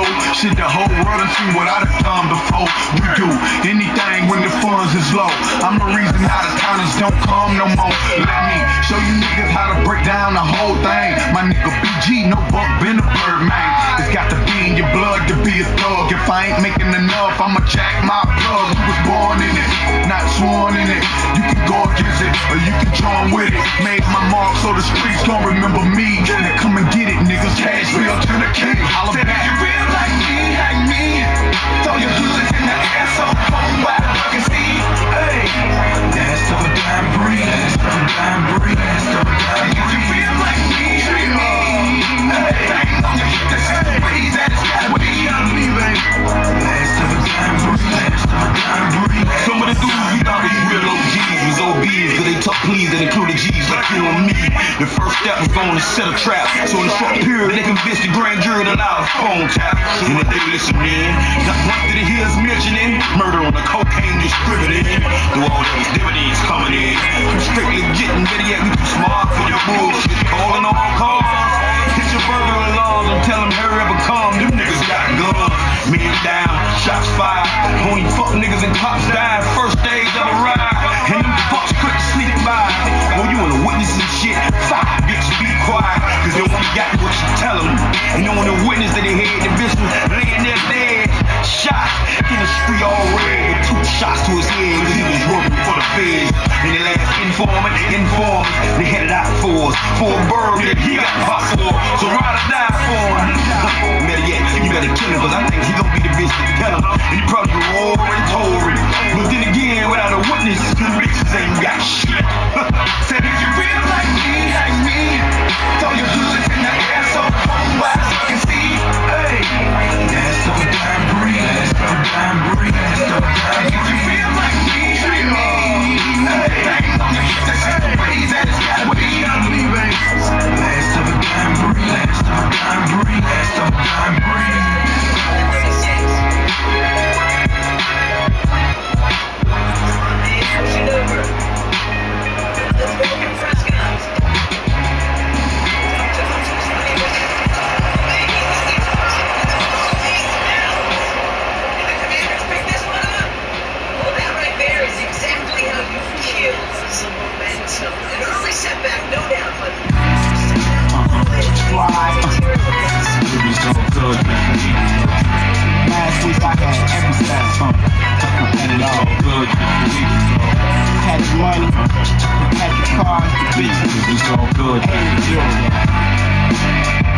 go. Shit, the whole world done seen what I done done before. We do anything when the funds is low. I'm the reason out of towners don't come no more. Let me show you niggas how to break down the whole thing. My nigga BG, no buck, been a bird, man. It's got to be in your blood to be a thug. If I ain't making enough, I'ma jack my plug. You was born in it, not sworn in it. You can go against it, or you can join with it. Made my mark so the streets gon' remember me. Now come and get it, niggas. Cash real to the king. Holla back. If you real like me, throw your hood in the air so home by the fucking sea. Hey, that's so damn breeze. That's so damn breeze. That's so damn breeze. If you feel like me, hey, bang on your hip, that's the breeze that it's gotta be. That's so damn breeze. That's so damn breeze. Some of the dudes we thought was real OGs was OBs, cause they took pleas that included G's like you and me. The first step was going to set a trap, so in a short period they convinced the grand jury to allow a phone tap. And if they listen in, not one did hear us mentioning murder on the cocaine distributed. Through all those dividends coming in, you strictly getting better yet we too smart for your bullshit. Calling all cars, hit your burglar alarms and tell them hurry up and come. Them niggas got guns, men down, shots fired. Only fuck niggas and cops died first days of the ride. And them fucks quick to sneak by. Well, you wanna witness some shit? Fuck, bitch, be quiet. Cause they only got what you tell them. And no one to witness that they had the bitch was laying there dead. Shot in the street all red. 2 shots to his head cause he was working for the feds. And the last informers, they headed out for us. For a bird that he got popped for. So ride or die for him. Better yet, you better kill him cause I think he gon' be the bitch that tell him. And he probably already told him. But then again, without a witness, them bitches ain't got shit. Said if you feel like me, throw your hood in the air so home wide you can see. Hey, that's so damn breeze. That's so damn breeze. That's so damn breeze. If you feel like me, hey, bang on your hip, that's the breeze that it's gotta be. That's so damn breeze. That's so damn breeze. That's so damn breeze. Last week I had everything. Had it all. Had the money, had the cars, the bitches. It was all good. Hated you.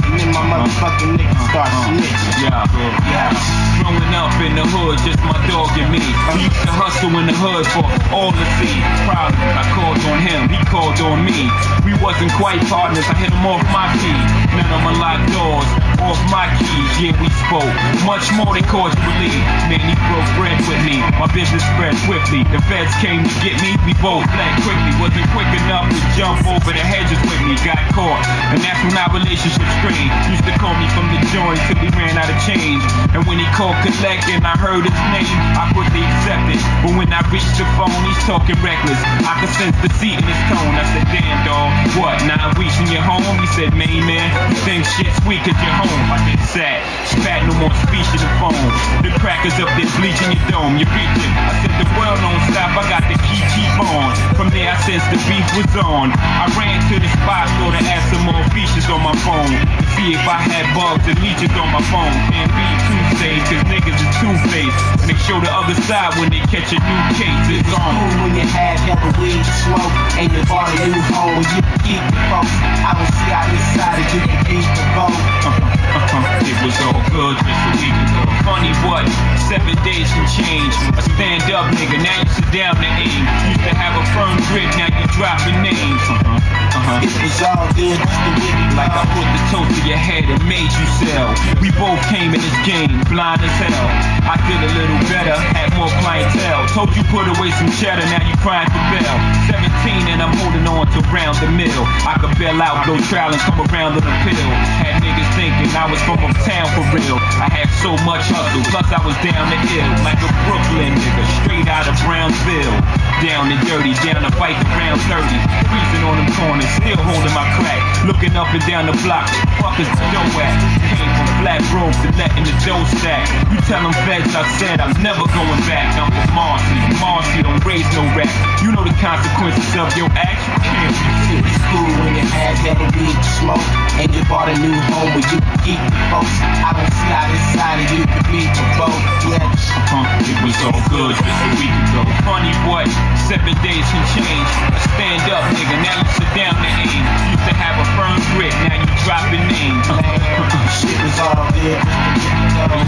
And then my motherfucking niggas start snitching. Yeah. Growing up in the hood, just my dog and me. We used to hustle in the hood for all to see. Proud, I called on him, he called on me. We wasn't quite partners, I hit him off my key. None of my locked doors, off my keys, yeah we spoke. Much more than cordially. Man, he broke bread with me, my business spread swiftly. The feds came to get me, we both fled quickly. Wasn't quick enough to jump over the hedges with me, got caught. And that's when our relationship strained. Used to call me from the joint till he ran out of change. And when he called collect and I heard his name, I quickly accepted. But when I reached the phone, he's talking reckless. I could sense deceit in his tone. I said, damn dog, what, 9 weeks when you're home? He said, man, you think shit's weak cause you're home. I get sad, spat no more speech in the phone. The crackers up there bleaching your dome, you're reaching. I said, the world don't stop, I got the key, keep on. From there I sensed the beef was on. I ran to the spot, thought to add some more features on my phone. To see if I had bugs and leeches on my phone. Can't be too safe, cause niggas is two-faced. And they show the other side when they catch a new case. It's on. Cool when you have hella weed to smoke and you bought a new home where you can keep the folks. I don't see how this side of you can beat the vote. It was all good just a week ago. Funny what? 7 days can change. A stand-up nigga, now you sit down to aim. Used to have a firm grip, now you dropping names. It was all good just a week ago. Like I put the toast to your head and made you sell. We both came in this game, blind as hell. I did a little better, had more clientele. Told you put away some cheddar, now you crying for bail. 17 and I'm holding on to round the mill. I could bail out, go trial and come around on a pill. Had niggas thinking I was from uptown for real. I had so much hustle, plus I was down the hill. Like a Brooklyn nigga, straight out of Brownsville. down and dirty, down to fight around 30. Freezing on them corners, still holding my crack. Looking up and down the block, fuckers the dough at. Came from Blackrob to letting the dough stack. You tell them feds I said I'm never going back. I'm from Marcy, Marcy don't raise no rat. You know the consequences of your acts, you can't be It's cool when you had hella weed to smoke and you bought a new home where you can keep the folks. I don't see how this side of you could be for both. Yeah. It was all good just a week ago. Funny what? 7 days can change. A stand up nigga, now you sit down and aim. Used to have a firm grip, now you dropping names. Shit was all good.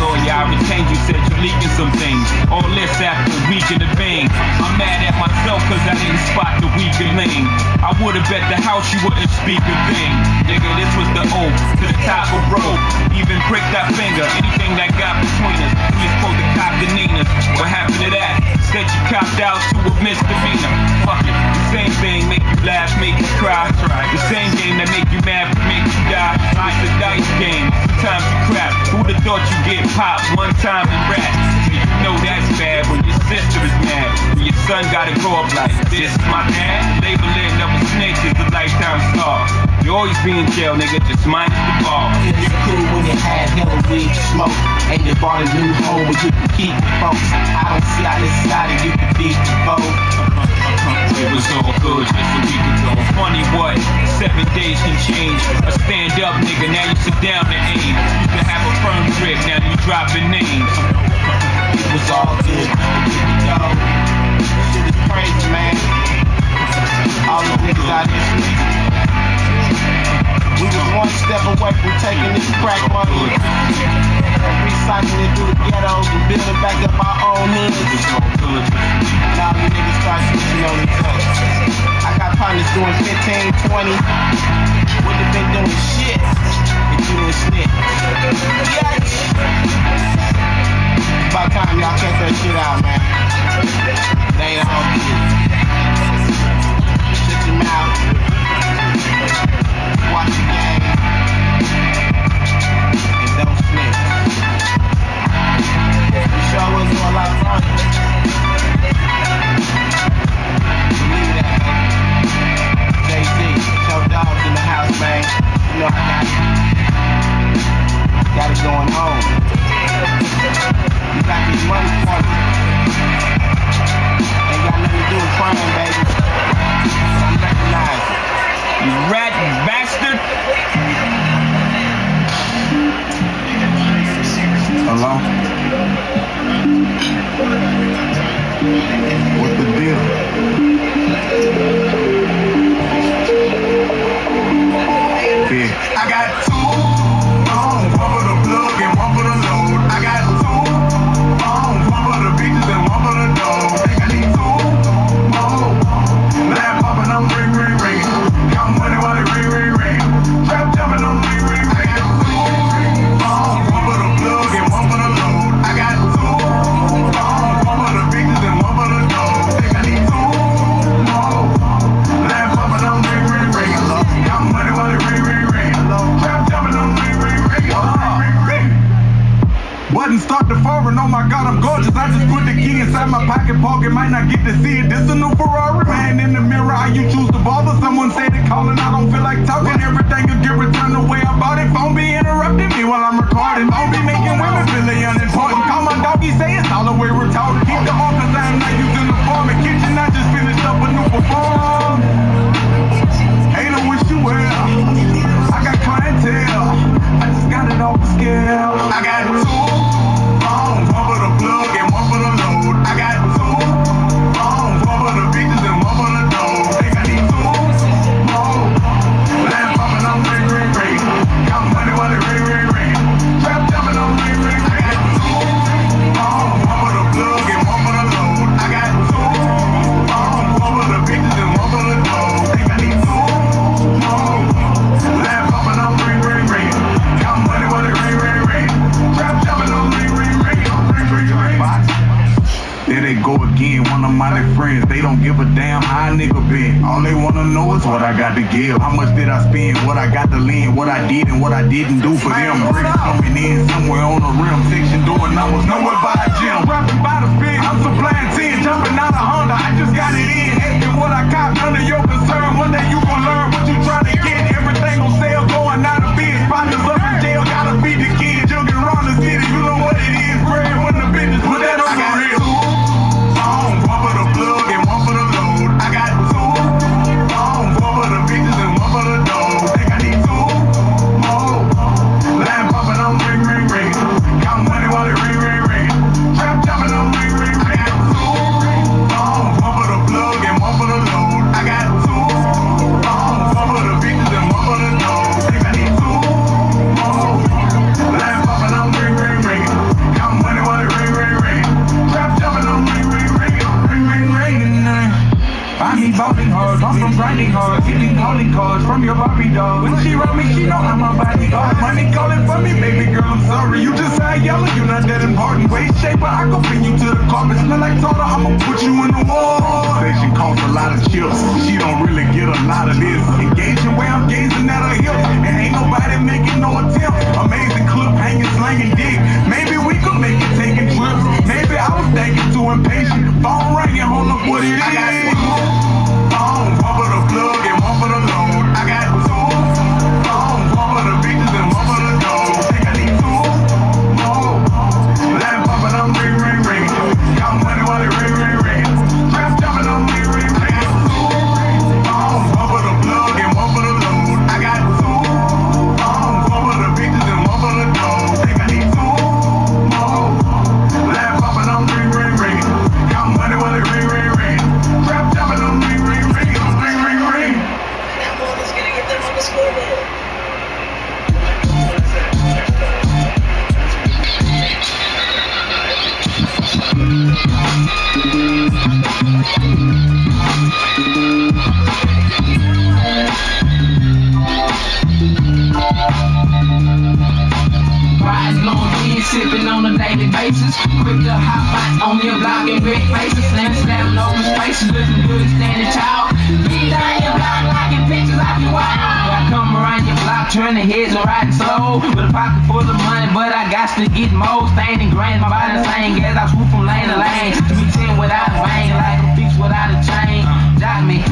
Lord, I retained you, said you leaking some things. All this after a week in the vein. I'm mad at myself cause I didn't spot the weaker lane. I would've bet the house you wouldn't speak a thing. Nigga, this was the oath to the top of rope. Even prick that finger, anything that got between us. We was supposed to cop the Ninas. What happened to that? Said you copped out to a misdemeanor. Fuck it, the same thing make you laugh, make you cry. The same game that make you mad, make you die. It's a dice game, sometimes you crap. Who'd have thought you get popped one time in rap? You know that's bad when your sister is mad. When your son gotta grow up like, this is my dad. Labeling of a snitch is a lifetime star. You always be in jail, nigga, just minus the bar. It's cool when you had hella weed to smoke and you bought a new home where you can keep the folks. I don't see how this side of you could be for both. It was all good just a week ago. Funny what? 7 days can change. A stand up nigga, now you sit down and aim. Used to have a firm grip, now you dropping names. It was all good. Yo, shit is crazy, man. All these niggas out here sleeping. We was one step away from taking this crack money and recycling it through the ghettos and building back up our own hoods. Now you niggas start switching on each other. I got partners doing 15, 20. Wouldn't have been doing shit if you didn't snitch. Yikes! It's about time y'all cut that shit out, man. They ain't all good. Shut your mouth. Watch the game. And don't snitch. You sure was doing a lot of fun. Believe that, man. Jay-Z, show dogs in the house, man. You know I got it going home. You got these money points. Ain't got nothing to do with crime, baby. I'm recognizing. You rat bastard! Hello? What's the deal? Yeah. I got two phones, one for the plug and one for the load. I got two phones, one for the bitches and one for the dogs. I need two more. Laugh popping, I'm ring, ring, ring. Count money while it ring, ring, ring. Trap jumping, I'm ring, ring, ring. I got two phones, one for the plug and one for the load. I got two phones, one for the bitches and one for the dogs. I need two more. Laugh popping, I'm ring, ring, ring. Count money while it ring, ring, ring. Trap jumping, I'm ring, ring, ring. Button start to foreign, oh my god, I'm gorgeous. I just put the key inside my pocket, might not get to see it. This a new Ferrari, man in the mirror. How you choose to bother? Someone said it calling, I don't feel like talking. Everything will get returned the way I bought it. Phone be interrupting me while I'm recording. Phone be making women feel they unimportant. Call my doggy, say it's all the way retarded. Keep the office, I am not using the farm and kitchen. I just finished up a new perform. Ain't no wish you well. I got clientele. I just got it off the scale. I got two phones, one for the plug and one for the load. I got two phones, one for the bitches and one for the dogs. I need two more. Laugh popping, I'm ring, ring, ring. Count money while it ring, ring, ring. Trap jumping, I'm ring, ring. I got two phones, one for the plug and one for the load. I got two phones, one for the bitches and one for the dogs. I need two more. Laugh popping, I'm ring, ring, ring. Count money while it ring, ring, ring. Trap jumping, I'm ring, ring, ring. Ring, ring, ring. There they go again, one of my friends. They don't give a damn how a nigga been. All they wanna know is what I got to give. How much did I spend? What I got to lend? What I did and what I didn't do for them. Bricks coming in somewhere on the rim section, doing numbers nowhere by a gym. Rapping by the spin, I'm supplying 10, jumping out of Honda. I just got it in. my bodyguard. Money calling for me, baby girl, I'm sorry. You just eye yellow, you not that important. Waist shaper, I go pin you to the carpet. Smell like soda, I'ma put you in the wall. Say she costs a lot of chips, she don't really get a lot of this. Engaging where I'm gazing at her hips, and ain't nobody making no attempt. Amazing clip, hanging, slanging dick. Maybe we could make it taking trips. Maybe I was thinking too impatient. Phone ringing, hold up what it is. I got two phones, one for the plug and one for the load. I got two phones, one for the bitches and one for the dough. Think I need two more. Lamp popping, I'm ring, ring, ring. Count money while it ring, ring, ring. Trap jumping, I'm ring, ring, ring. I got two phones, one for the plug and one for the load. I got two phones, one for the bitches and one for the dough. Think I need two more. Lamp popping, I'm ring, ring, ring. Count money while it ring, ring, ring. Trap jumping, I'm ring, ring, ring. Ring, ring, ring. That ball is gonna get them on the scoreboard. Riding on weed, sipping on a daily basis. Quick to hop out on your block and big faces. Slamming open spaces, looking good, standing tall. Beat down your block, liking pictures like you want. I come around your block, turning heads and riding slow. With a pocket full of money, but I got to get more. Staying grand, my body saying gas, I swoop from lane to lane. Me 10 without a bang, like a bitch without a chain. Got me,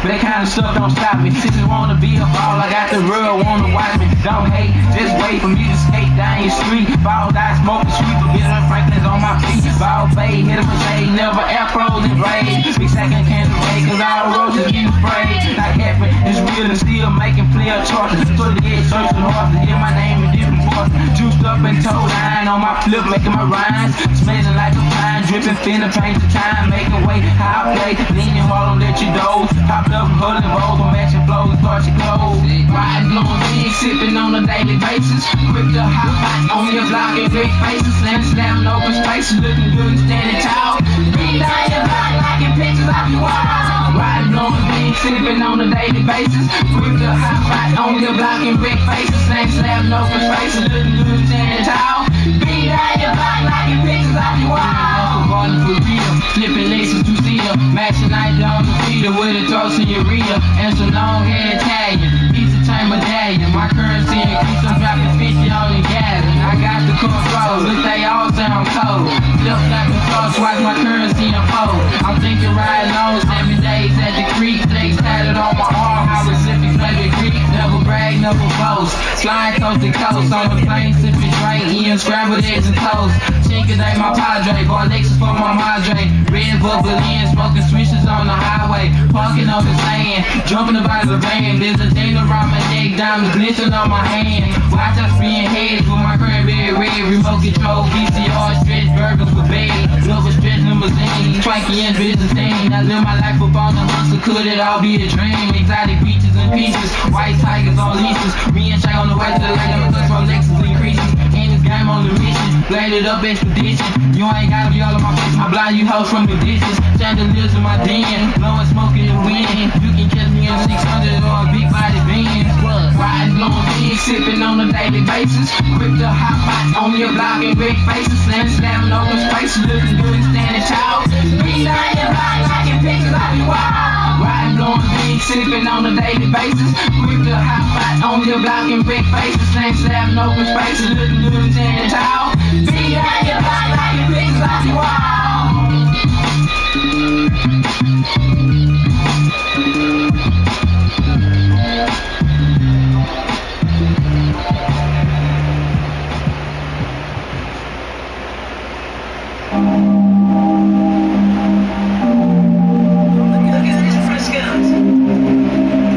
but that kind of stuff don't stop me. Sisters wanna be a ball, I got the real, wanna watch me. Don't hate, just wait for me to skate down your street. Ball die, smoke the sweet, but Bitter Franklin's on my feet. Ball fade, hit him with shade, never afros and braids. Big second candle ray, cause all roses get sprayed. Not capping, it's real and still making clear choices. So to get searching hard to hear my name in different voices. Juiced up and toe line on my flip, making my rhymes. Smelling like a pine, dripping, finna paint the time. Making way, how I play, leaning hard on let you doze. Popped up, holding rolls, on matching flows and start your clothes. Riding on weed, sipping on a daily basis. Quick to hop out on your block and big faces. Slamming open spaces, looking good and standing tall. Beat down your block, liking pictures like you want. Riding on weed, sipping on a daily basis. Quick to hop out on your block and big faces. Slamming open spaces, looking good and standing tall. Beat down your block, liking pictures like you want. Balling for real, flipping laces to see ya. Matching night on the feeder with a toast in your rear. And some long hair Italian, piece of chain medallion. My currency increase, I'm dropping 50 on the gas. I got the control, but they all sound cold. Flip like a cross, watch my currency unfold. I'm thinking riding on 7 days at the creek. Legs tatted on my arm, how recipients play the creek. Never brag, never boast. Flying coast to coast, on the plane sipping drink, eating scrambled eggs and toast. Chinka day my padre, bought Lexus for my madre. Red bubble in, smoking switches on the highway. Parking on the sand, jumping about the van. There's a ding around my neck, diamonds glistening on my hand. Watch us being heads with my cranberry red. Remote control, VCR, stretch burgers with bed. Silver stretch limousine, Twanky and Byzantine. I live my life up on the hustle, could it all be a dream? Exotic beaches and peaches, white tigers on leashes. Me and Shay on the way to the lake, I'm touch Rolexes and creases. In this game on the mission, bladed up expedition. You ain't gotta be all of my face, I blind you hoes from the distance. Chandeliers in my den, blowing smoke in the wind. You can catch me in 600 or a big body Benz. Riding on weed, sipping on a daily basis. Quick to hop out on your block and big faces. Slamming open spaces, looking good and standing tall. Beat down your block, liking pictures like you want. Riding on weed, sipping on a daily basis. Quick to hop out on your block and big faces. Slamming open spaces, looking good and standing tall. Beat down your block, liking pictures like you want.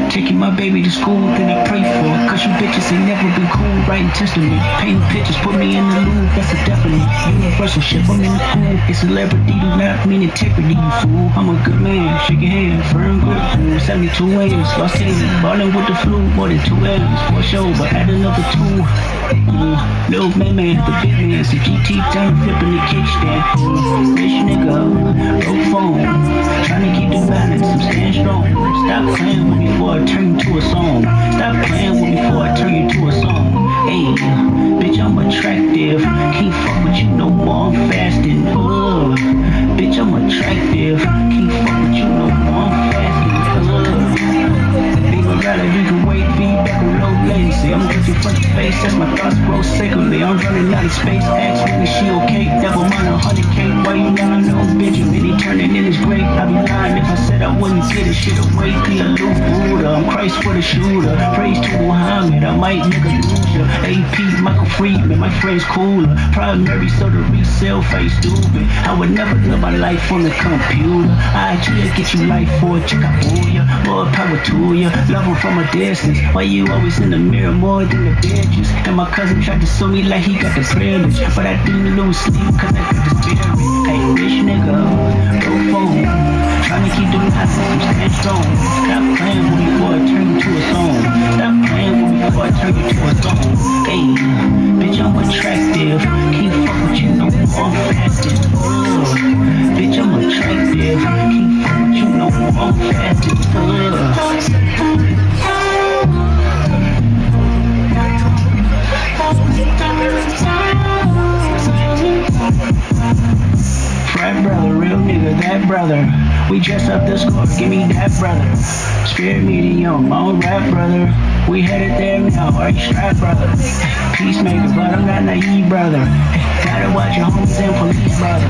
Taking my baby to school, then I pray for her. Cause you bitches ain't never been cool, writing testament. Painting pictures, put me in the loop, that's a definite. Universal ship, I'm in the cool. It's celebrity, do not mean integrity, you fool. I'm a good man, shake your hand, firm grip. 72 wins, lost 10, ballin' with the flu, more than 2 M's. For sure, but add another 2. Little man, the big man, it's a GT time, flipping the kickstand. Rich nigga, no phone, trying to keep the balance, I'm staying strong. Stop playing with me before I turn to to a song. Stop playing with me before I turn you to a song. Hey, bitch, I'm attractive. Can't fuck with you no more, I'm fasting. Bitch, I'm attractive. Can't fuck with you no more, I'm fasting. Big rather you can wait, feedback with low latency. I'm looking front to face as my thoughts grow secondly. I'm running out of space, ask me is she okay? Never mind 100K, why you lying on Benjamin? He turning in his grave, I'd be lying if I said I wouldn't get his shit away. Be a little Buddha, I'm Christ for the shooter. Praise to Muhammad, I might nigga lose ya. AP, Michael Friedman, my friend's cooler. Primary, so the resale face stupid. I would never live my life on the computer. I just get you life for a chick, I fool ya. More power to ya, love him from a distance. Why you always in the mirror more than the bitches? And my cousin tried to sue me like he got the privilege, but I didn't lose sleep cause I got the spirit. Hey, rich nigga, no phone. Tryna keep them houses, I'm staying strong. Stop playing with me before I turn you to a song. Stop playing with me before I turn you to a song. Hey, bitch, I'm attractive. Can't fuck with you no more, I'm fasting. Bitch, I'm attractive. Can't fuck with you no more, I'm fasting. Frat brother, real nigga, that brother. We dress up the score, give me that brother. Spirit medium, my own rap brother. We headed there now, are you strapped brother? Peacemaker, but I'm not naive brother. Gotta watch your homies and police brother.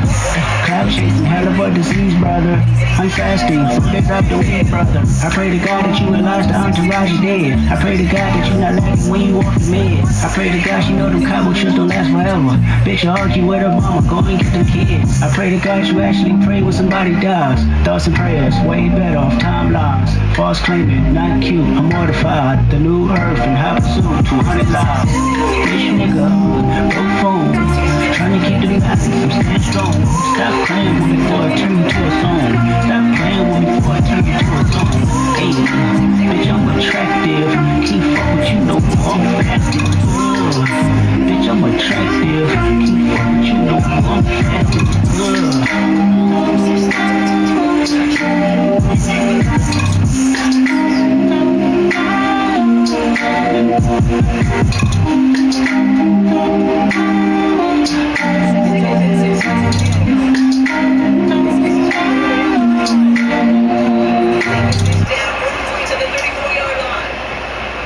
Cloud chasing, hell of a disease brother. I'm fasting, pick up the weed brother. I pray to God that you realize the entourage is dead. I pray to God that you not laughing when you off the meds. I pray to God she know them cowboy shoes don't last forever. Bitch, you argue with her mama, go and get them kids. I pray to God you actually pray when somebody dies. Thoughts and prayers, way better off timelines. False claiming, not cute, I'm mortified. The new earth and how soon, 200 lives. Bitch nigga, no phone. Trying to keep the masses, I'm staying strong. Stop playing with me before I turn you to a song. Stop playing with me before I turn you to a song. Hey, bitch, I'm attractive. Can't fuck with you no more, I'm fasting. Bitch, I'm attractive. Can't fuck with you no more, I'm fasting.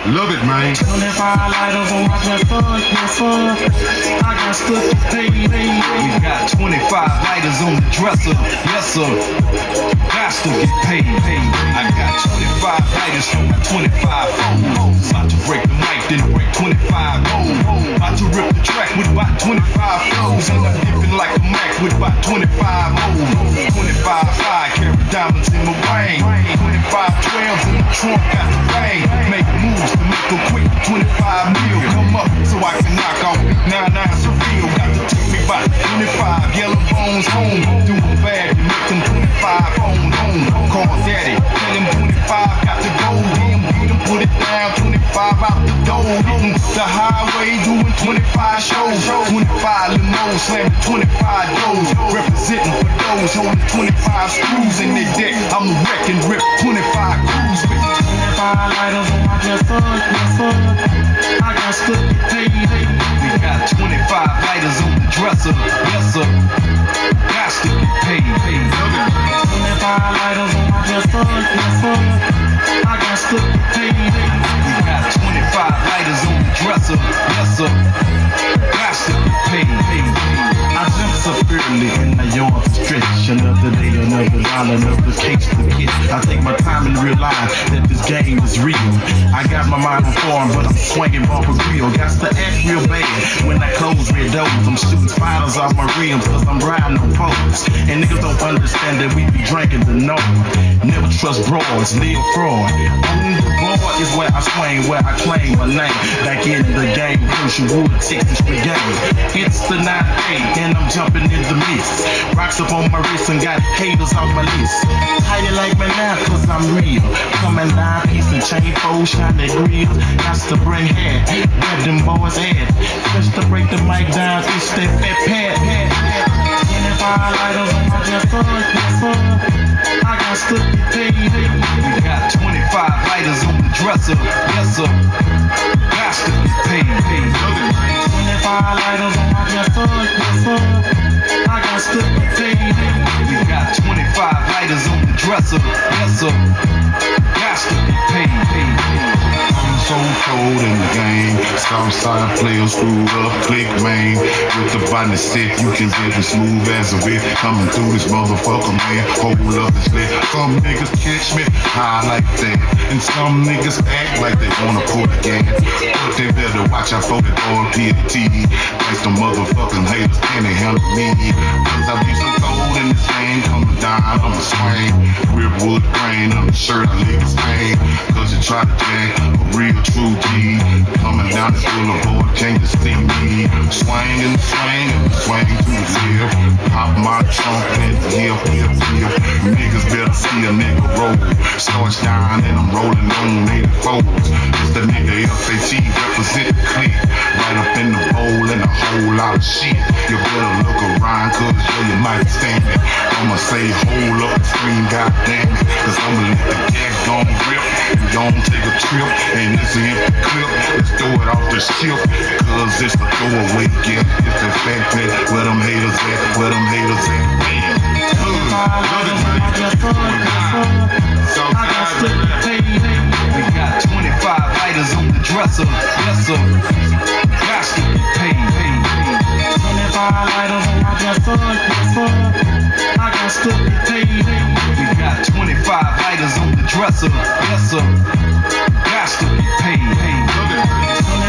Love it, man. 25 lighters on my chest, I got stuff to pay. We got 25 lighters on the dresser, yes sir. Got to get paid. I got 25 lighters from my 25 phones. About to break the mic, then break 25 bones. About to rip the track with about 25 flows. And I'm dipping like a Mac with about 25 holes. 25 high, carry diamonds in my ring. 25 12s in the trunk, got the rain. Make moves to make a quick 25 mil. Come up so I can knock off 99 surreal. Got to take me by 25 yellow bones home. Doing bad to make them 25 bones home. Call daddy, tell him 25 got to go. Damn, beat him, put it down, 25 out the door. Hitting the highway, doing 25 shows. 25 limos, slamming 25 doors. Representing for those holding 25 screws in their deck. I'm a wreck and rip 25 crews with 25 lighters on my chest, I got stuff to pay. We got 25 lighters on the dresser, yes sir. Got to get paid. 25 lighters on my chest, I got stuff to pay. We got 25 lighters on the dresser, yes sir. Got to get paid. I jumped up early and I yawned to stretch. Another day, another dollar, another case to get. I take my time and realize that this game is real. I got my mind on form, but I'm swinging bumper grill. Got to act real bad when I close red doors. I'm shooting spiders off my rims cause I'm riding on poles. And niggas don't understand that we be drinking the norm. Never trust broads, live fraud. On the board is where I swing, where I claim my name. Back in the game, Hershey Wood, Texas Street game. It's the 9-8 and I'm jumping in the mist. Rocks up on my wrist and got haters off my list. How you like me now? Cause I'm real. Coming down, piece and chain, fold, shine that grills. Got to bring hair, where them boys at? Just to break the mic down, it's that fat pad. 25 lighters on my chest, I got stuff to pay. We got 25 lighters on the dresser, dresser, yes sir. Got to be paid. 25 lighters on my dresser, yes sir. I got to be paid. We got 25 lighters on the dresser, yes sir. Got to be paid. I'm so cold in the game. Southside players screwed up, click main. With the body set, you can get as smooth as a bit. Coming through this motherfucker, man. Hold up his leg. Some niggas catch me high like that. And some niggas act like they wanna pull the gas. But they better watch out for the PAT. Thanks to motherfucking haters, can they handle me? Cause I be so cold in this game. Coming down, I'm a swing. Ripwood grain on the shirt, I leave it stain. Cause you try to jack a real true G. Coming down this boulevard, can't you see me? Swinging, swing to the left. Pop my trumpet, hip. Niggas better see a nigga roll. Starts down and I'm rolling on 84s. It's the nigga FAT, represent the clique. Right up in the bowl and a whole lot of shit. You better look around, cause you might stand it. I'ma say hold up, scream goddamn it. Cause I'ma let the gas gon' rip and gon' take a trip. And it's an empty clip, let's throw it off the ship. Cause it's a throwaway gift. It's the fact that where them haters at, man. We got 25 lighters on the dresser, yes sir. Got to be paid. 25 lighters on my dresser, yes sir. I got to be paid. We got 25 lighters on the dresser, yes sir. Got to be paid.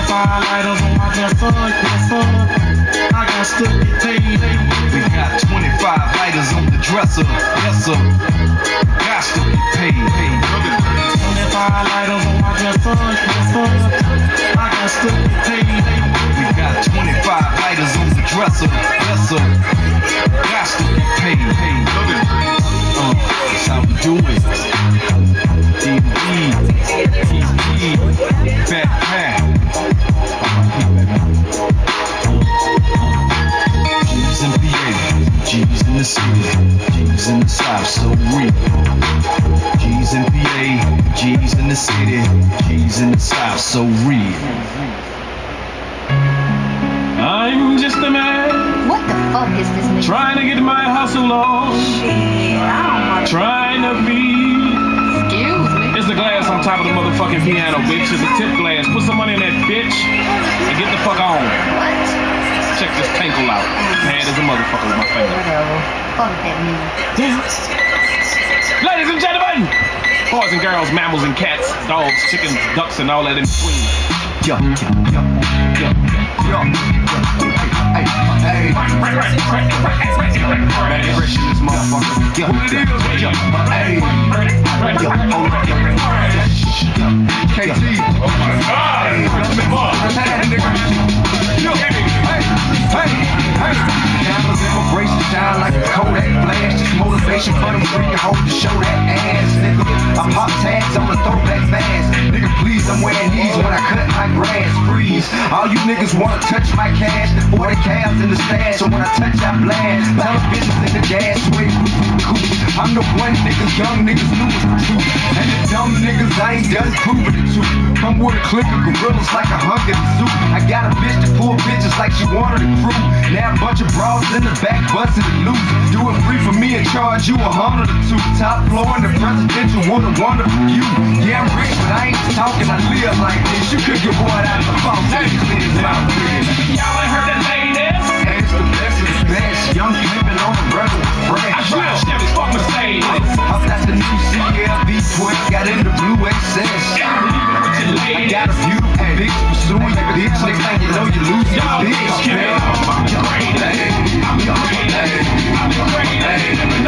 25 lighters on my dresser, yes sir. I got to be paid. We got 25 lighters on the dresser, yes sir. Got to be paid. 25 lighters on my dresser, yes sir. I got to be paid. We got 25 lighters on the dresser, yes sir. Got to be paid. That's how we do it. Backpack. G's in PA, G's in the city, G's in the South, so real. G's in PA, G's in the city, G's in the South, so real. I'm just a man. What the fuck is this nigga? Trying to get my hustle on. Trying to be. Excuse me. It's the glass on top of the motherfucking piano, bitch. It's a tip glass. Put some money in that bitch and get the fuck on. What? Check this tinkle out. Mad as a motherfucker with my finger. Whatever. Fuck that music. Ladies and gentlemen, boys and girls, mammals and cats, dogs, chickens, ducks, and all that in between. Yo. Hey. Man, fresh in this motherfucker. Yo. Hey. KT. Oh my God. Hey. Cameras immigration down like a Kodak flash. Just motivation for them free hoes to show that ass, nigga. I pop tags, I'ma throw that fast. Nigga, please, I'm wearing these when I cut my grass. Freeze. All you niggas wanna touch my cash. 40 calves in the stash, so when I touch, I blast. Televisions in the gas, swing. I'm the one nigga, young niggas knew was the truth. And the dumb niggas, I ain't done proving it too. Come with a clique of gorillas like a hunk of the zoo. I got a bitch that pull bitches like she wanted a crew. Now a bunch of bras in the back, busting it loose. Do it free for me and charge you $100 or $2. Top floor in the presidential with a wonderful view. Yeah, I'm rich, but I ain't just talking, I live like this. You could get bored out of the phone. Y'all ain't heard that ladies? And it's the best of the best. Young pimpin' on the rebel fresh. I drive Chevys, fuck Mercedes. Up that's the new CLV 12, got in the blue XS. I got a beautiful bitch pursuing your bitch. Next thing you know, you lose your bitch. Been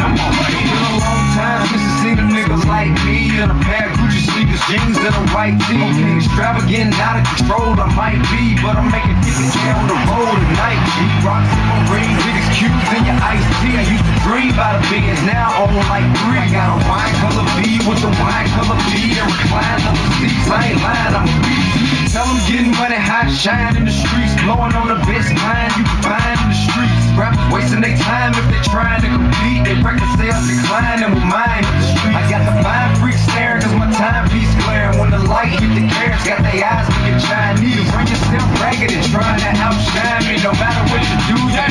a long time since I seen a nigga like me in a pair of Gucci sneakers, jeans, and a white tee. Extravagant, out of control, I might be, but I'm making 50K on the road at night. G-Rocks in my ring, with his cubes in your iced tea. I used to dream about a Benz, now I own like 3. I got a wine color V with the wine color V and recline leather seats. I ain't lying, I'm a beast. Tell them getting money, hot shine in the streets, blowing on the best kind you can find in the streets. Rappers wasting their time if they trying to compete. They break themselves, declining with mine in the street. I got the fine freaks staring cause my timepiece glaring. When the light hit the carrots, got their eyes looking Chinese. Bring yourself ragged and trying to outshine me. No matter what you do step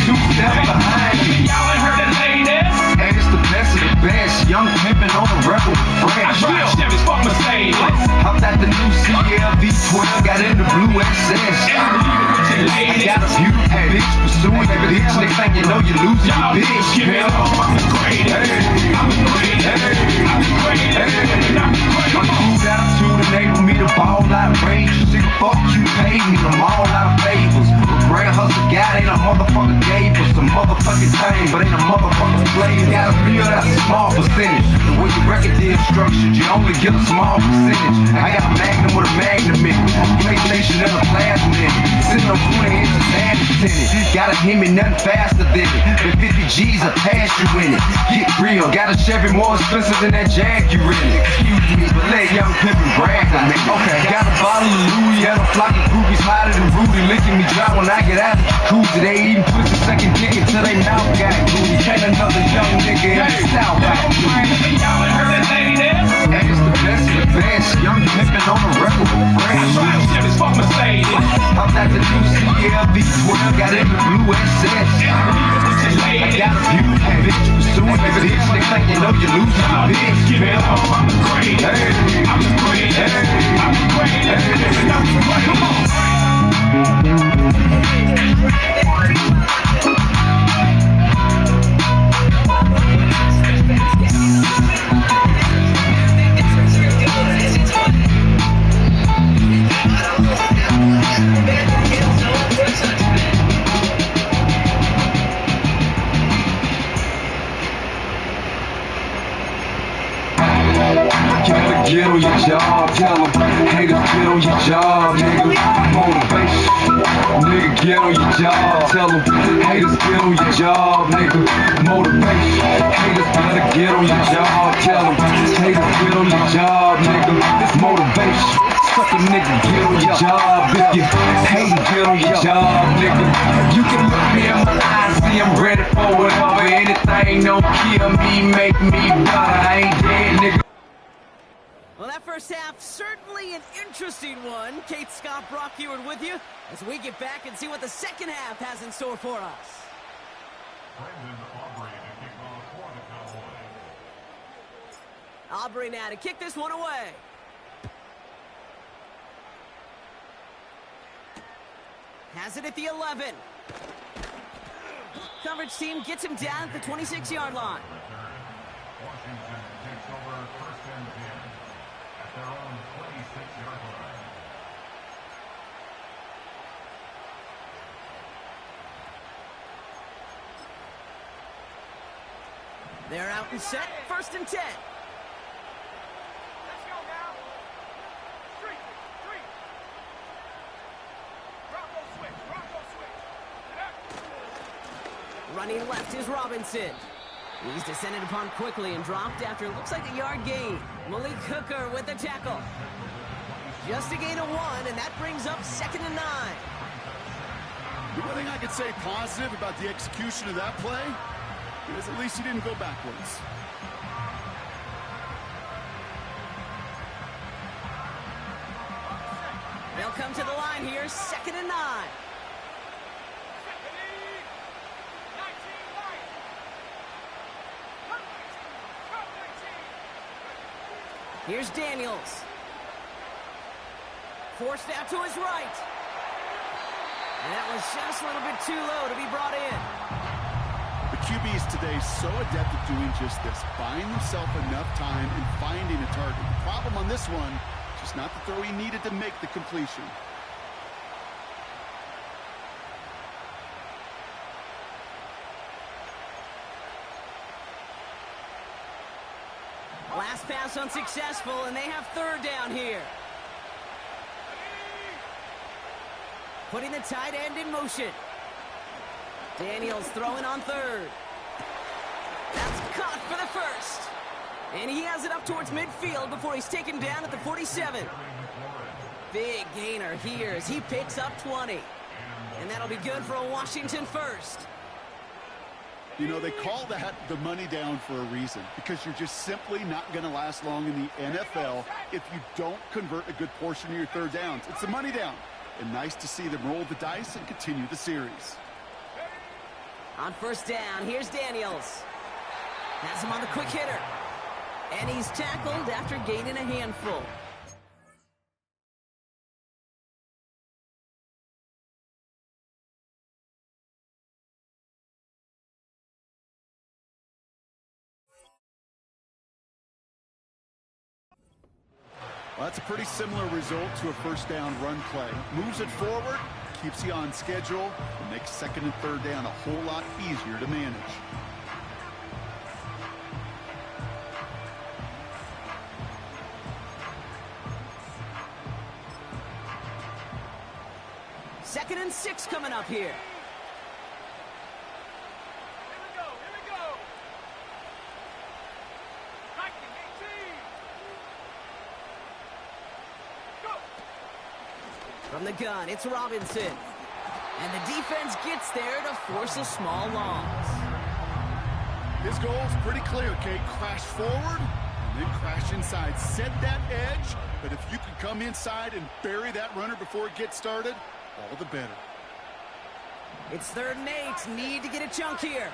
behind me. Y'all ain't heard that ladies. And it's the best of the best. Young pimpin' on the rebel fresh. I drive Chevys, fuck Mercedes. Hopped out the new CLV 12, got in the blue XS. I got a beautiful bitch pursuing that bitch. Next thing you know, you losing your bitch. Give me a I'm the greatest. I'm the greatest. I'm the greatest. I'm the greatest. My true attitude enabled me to ball outrageous. Nigga, fuck you, paid me. I'm all out of favors. A grand hustle guy ain't a motherfucker gave us a motherfucking thing, but ain't a motherfucking slave. Got a feel that's a small percentage. The way your record deal structured, you only get a small percentage. I got a Magnum with a Magnum in it. PlayStation and a plasma in it. Sitting on 20 inches Anderson in it. Gotta hit me nothing faster than it. The 50 G's will pass you in it. Get real, got a Chevy more expensive than that Jag you in it. Excuse me, but let young pimpin' brag on me. Okay, got a bottle of Louis and a flock of groupies hotter than Rudy. Licking me dry when I get out of the jacuzzi. They eating pussy, second dick until they mouth got gooey. Can't another young nigga in the South right. Y'all ain't heard that ladies. And it's the best of the best. Young pimpin' on the record with I friends. drive Chevys, fuck Mercedes. Hopped out the new CLV 12, got in the blue XS. I got a beautiful bitch pursuing that bitch. Next thing you know, you losing your bitch. Give me a I'm the greatest. I'm the greatest. I'm the greatest. I'm the greatest. Come on. Get on your job, tell them haters get on your job, nigga. Motivation, nigga, get on your job, tell them haters get on your job, nigga. Motivation, haters better get on your job, tell them haters get on your job, nigga. Motivation, suck a nigga, get on your job, if you hate, get on your job, nigga. You can look me in my eyes, see I'm ready for whatever. Anything don't kill me, make me better. I ain't dead, nigga. Well, that first half, certainly an interesting one. Kate Scott, Brock Ewart with you as we get back and see what the second half has in store for us. Aubrey now to kick this one away. Has it at the 11. Coverage team gets him down at the 26-yard line. Washington takes over first and 10 at their own 26-yard line. They're out and set, first and 10. Let's go now. Three. Bronco switch. Running left is Robinson. He's descended upon quickly and dropped after it looks like a yard gain. Malik Hooker with the tackle. Just a gain of 1, and that brings up 2nd and 9. The one thing I could say positive about the execution of that play is at least he didn't go backwards. They'll come to the line here, 2nd and 9. Here's Daniels. Forced out to his right. And that was just a little bit too low to be brought in. The QBs today so adept at doing just this, buying themselves enough time and finding a target. The problem on this one, just not the throw he needed to make the completion. Last pass unsuccessful, and they have 3rd down here. Putting the tight end in motion. Daniels throwing on 3rd. That's caught for the 1st. And he has it up towards midfield before he's taken down at the 47. Big gainer here as he picks up 20. And that'll be good for a Washington 1st. You know, they call that the money down for a reason, because you're just simply not going to last long in the NFL if you don't convert a good portion of your third downs. It's the money down. And nice to see them roll the dice and continue the series. On first down, here's Daniels. Has him on the quick hitter. And he's tackled after gaining a handful. Well, that's a pretty similar result to a first down run play. Moves it forward, keeps you on schedule, and makes second and third down a whole lot easier to manage. Second and 6 coming up here. Here we go. 19, 18. Go. From the gun, it's Robinson. And the defense gets there to force a small loss. His goal is pretty clear, Kate. Crash forward and then crash inside. Set that edge, but if you can come inside and bury that runner before it gets started, all the better. It's 3rd and 8. Need to get a chunk here.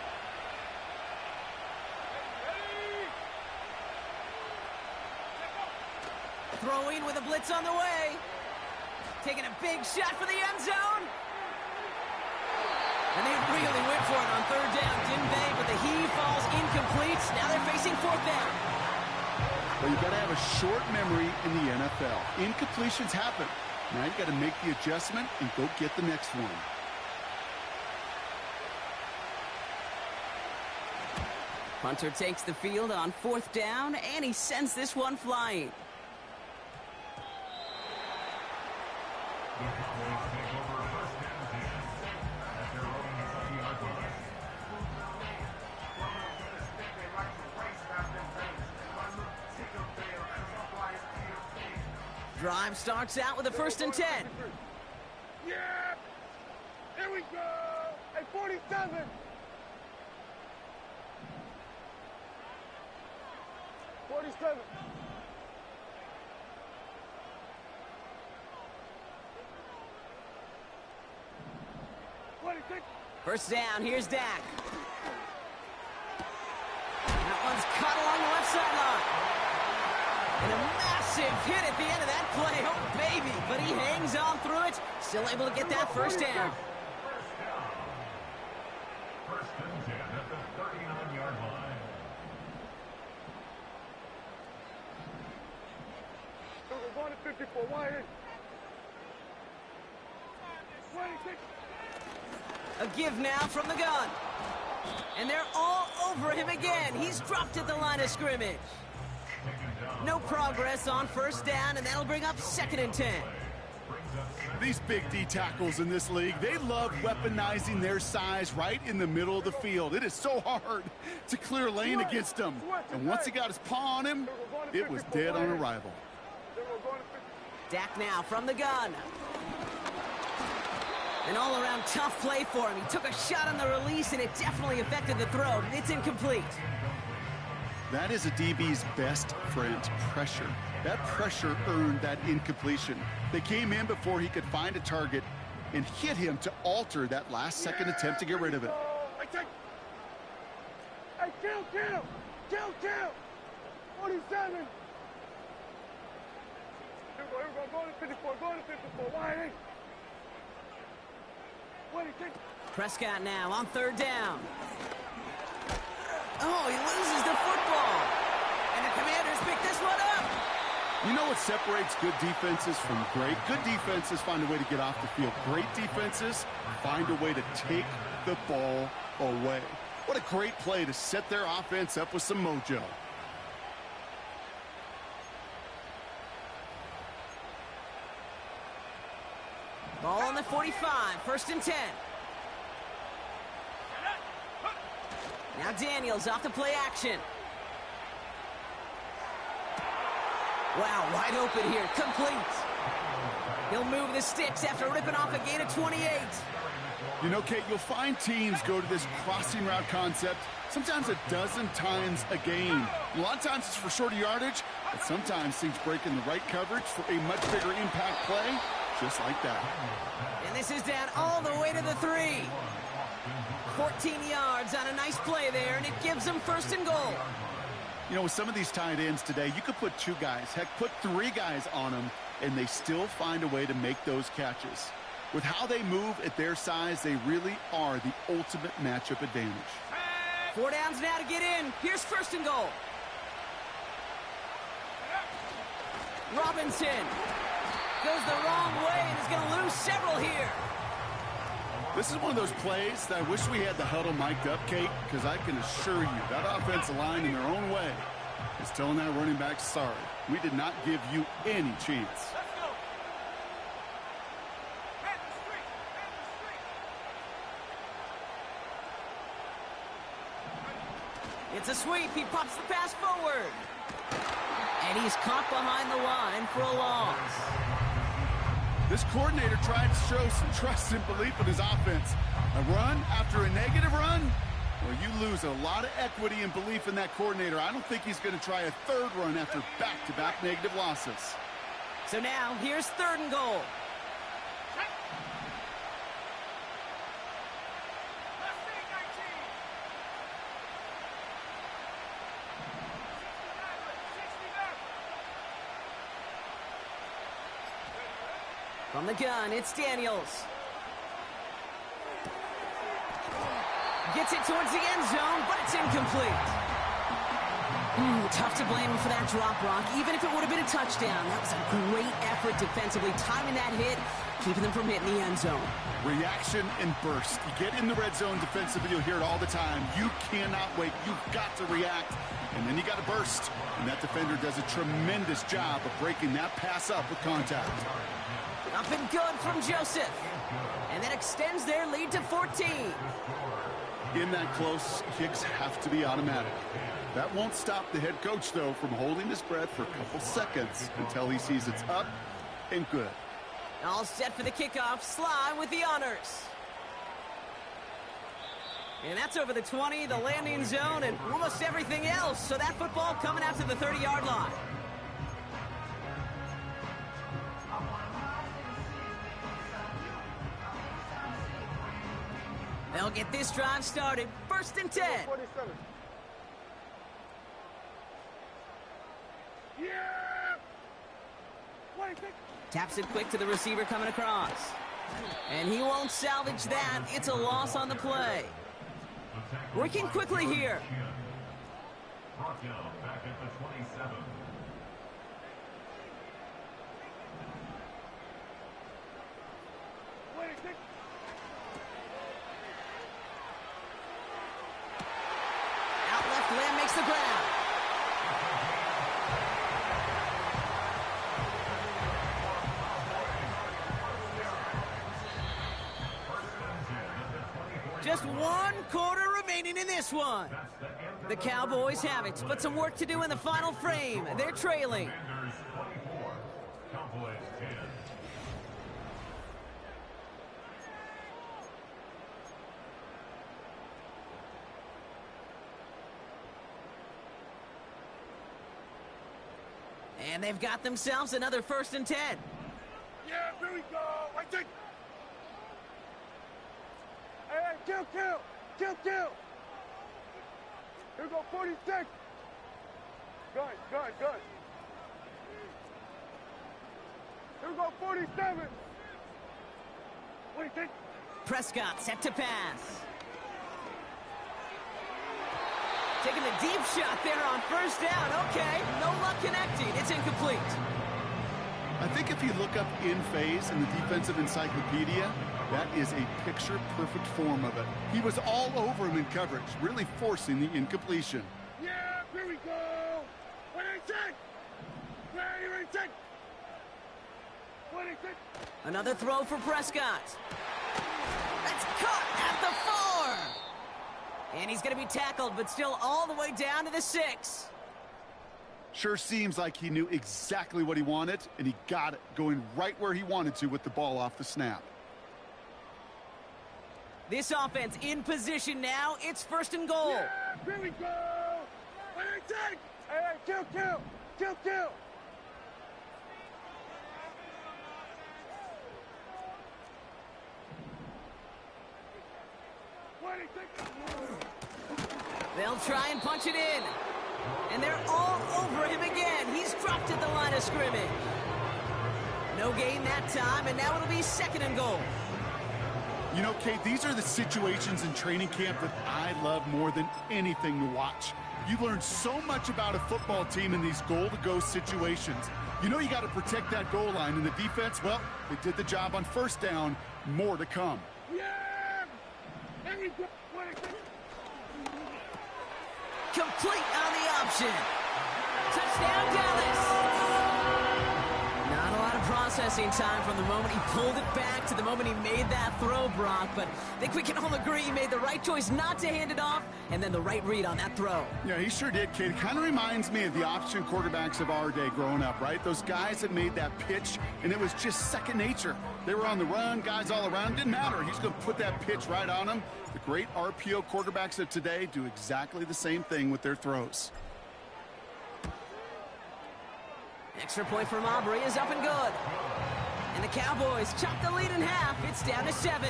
Throwing with a blitz on the way. Taking a big shot for the end zone. And they really went for it on 3rd down, didn't they? But the heave falls incomplete. Now they're facing 4th down. Well, you've got to have a short memory in the NFL. Incompletions happen. Now you've got to make the adjustment and go get the next one. Hunter takes the field on 4th down, and he sends this one flying. The Cowboys take over first and 10 at their own 20-yard line. Drive starts out with a 1st and 10. Yeah! Here we go! Hey, 47! First down, here's Dak. That one's caught along the left sideline. And a massive hit at the end of that play. Oh, baby. But he hangs on through it. Still able to get that first down. First and 10 at the 39-yard line. We're going to 54 wide. A give now from the gun. And they're all over him again. He's dropped at the line of scrimmage. No progress on first down, and that'll bring up 2nd and 10. These big D tackles in this league, they love weaponizing their size right in the middle of the field. It is so hard to clear lane against them. And once he got his paw on him, it was dead on arrival. Dak now from the gun. An all-around tough play for him. He took a shot on the release, and it definitely affected the throw. It's incomplete. That is a DB's best friend, pressure. That pressure earned that incompletion. They came in before he could find a target and hit him to alter that last-second attempt to get rid of it. Hey, kill! 47! Here we go, go to 54, wide. Prescott now on 3rd down. Oh, he loses the football. And the Commanders pick this one up. You know what separates good defenses from great? Good defenses find a way to get off the field. Great defenses find a way to take the ball away. What a great play to set their offense up with some mojo. Ball on the 45, 1st and 10. Now Daniels off the play action. Wow, wide open here, complete. He'll move the sticks after ripping off a gain of 28. You know, Kate, you'll find teams go to this crossing route concept sometimes a dozen times a game. A lot of times it's for shorter yardage, but sometimes things break in the right coverage for a much bigger impact play, just like that. And this is down all the way to the 3. 14 yards on a nice play there, and it gives them 1st and goal. You know, with some of these tight ends today, you could put 2 guys, heck, put 3 guys on them, and they still find a way to make those catches. With how they move at their size, they really are the ultimate matchup advantage. 4 downs now to get in. Here's 1st and goal. Robinson goes the wrong way and is going to lose several here. This is one of those plays that I wish we had the huddle mic'd up, Kate, because I can assure you that offensive line in their own way is telling that running back, sorry, we did not give you any chance. It's a sweep. He pops the pass forward. And he's caught behind the line for a loss. This coordinator tried to show some trust and belief in his offense. A run after a negative run? Well, you lose a lot of equity and belief in that coordinator. I don't think he's going to try a 3rd run after back-to-back negative losses. So now, here's 3rd and goal. From the gun, it's Daniels. Gets it towards the end zone, but it's incomplete. Tough to blame him for that drop, Brock, even if it would have been a touchdown. That was a great effort defensively, timing that hit, keeping them from hitting the end zone. Reaction and burst. You get in the red zone defensively, you'll hear it all the time. You cannot wait. You've got to react, and then you got to burst. And that defender does a tremendous job of breaking that pass up with contact. Up and good from Joseph. And that extends their lead to 14. In that close, kicks have to be automatic. That won't stop the head coach, though, from holding his breath for a couple seconds until he sees it's up and good. All set for the kickoff. Sly with the honors. And that's over the 20, the landing zone, and almost everything else. So that football coming out to the 30-yard line. They'll get this drive started. 1st and 10. 47. Yeah! Taps it quick to the receiver coming across. And he won't salvage that. It's a loss on the play. Working quickly here. Brought down back at the 27. Out left, Lamb makes the ground. Just 1 quarter remaining in this one. The Cowboys have it, but some work to do in the final frame. They're trailing. Cowboys 10. And they've got themselves another 1st and 10. Yeah, here we go. I think. Hey, kill. Here we go, 46. Good. Here we go, 47. What do you think? Prescott set to pass. Taking the deep shot there on 1st down. Okay, no luck connecting. It's incomplete. I think if you look up in phase in the defensive encyclopedia, that is a picture-perfect form of it. He was all over him in coverage, really forcing the incompletion. Yeah, here we go. 26. What do you think? Another throw for Prescott. That's caught at the 4. And he's going to be tackled, but still all the way down to the 6. Sure seems like he knew exactly what he wanted, and he got it, going right where he wanted to with the ball off the snap. This offense in position now. It's first and goal. Yeah, here we go. Hey, kill. They'll try and punch it in. And they're all over him again. He's dropped at the line of scrimmage. No gain that time, and now it'll be second and goal. You know, Kate, these are the situations in training camp that I love more than anything to watch. You learn so much about a football team in these goal-to-go situations. You know you got to protect that goal line, and the defense, well, they did the job on first down. More to come. Yeah! Here we go. Complete on the option. Touchdown, Dallas. Not a lot of processing time from the moment he pulled it back to the moment he made that throw, Brock, but I think we can all agree he made the right choice not to hand it off, and then the right read on that throw. Yeah, he sure did, kid. Kind of reminds me of the option quarterbacks of our day growing up, right? Those guys that made that pitch, and it was just second nature. They were on the run, guys all around. Didn't matter. He's going to put that pitch right on them. The great RPO quarterbacks of today do exactly the same thing with their throws. Extra point from Aubrey is up and good. And the Cowboys chop the lead in half. It's down to 7.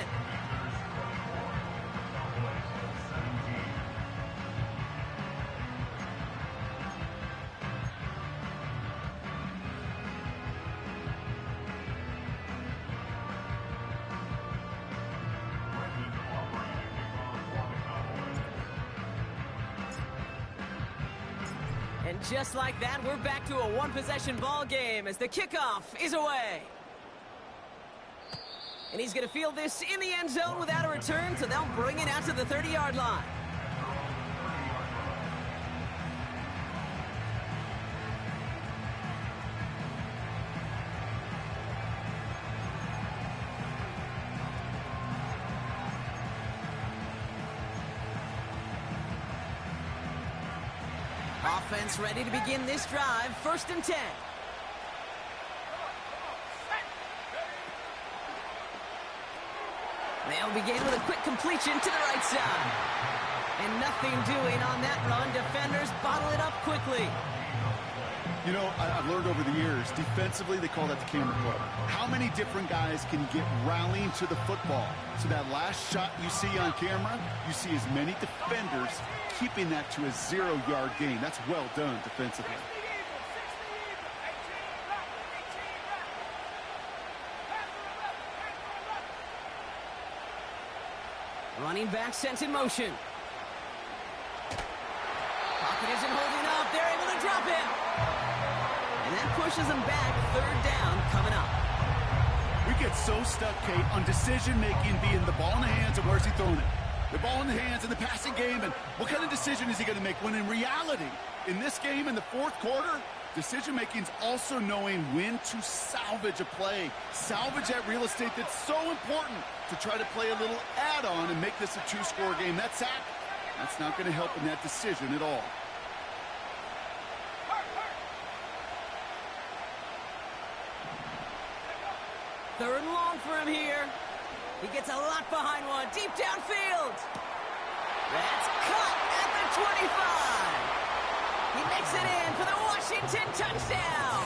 And just like that, we're back to a one-possession ball game as the kickoff is away. And he's going to field this in the end zone without a return, so they'll bring it out to the 30-yard line. Offense ready to begin this drive. First and 10. They'll begin with a quick completion to the right side. And nothing doing on that run. Defenders bottle it up quickly. You know, I've learned over the years, defensively, they call that the camera club. How many different guys can you get rallying to the football? So that last shot you see on camera, you see as many defenders keeping that to a 0-yard gain. That's well done defensively. Running back sent in motion. Pocket isn't holding up. They're able to drop him. And that pushes them back. Third down coming up. We get so stuck, Kate, on decision-making being the ball in the hands and where's he throwing it. The ball in the hands in the passing game, and what kind of decision is he going to make? When in reality, in this game, in the fourth quarter, decision-making is also knowing when to salvage a play. Salvage that real estate that's so important to try to play a little add-on and make this a 2-score game. That sack, that's not going to help in that decision at all. Third and long for him here. He gets a lot behind one, deep downfield. That's caught at the 25. He makes it in for the Washington touchdown.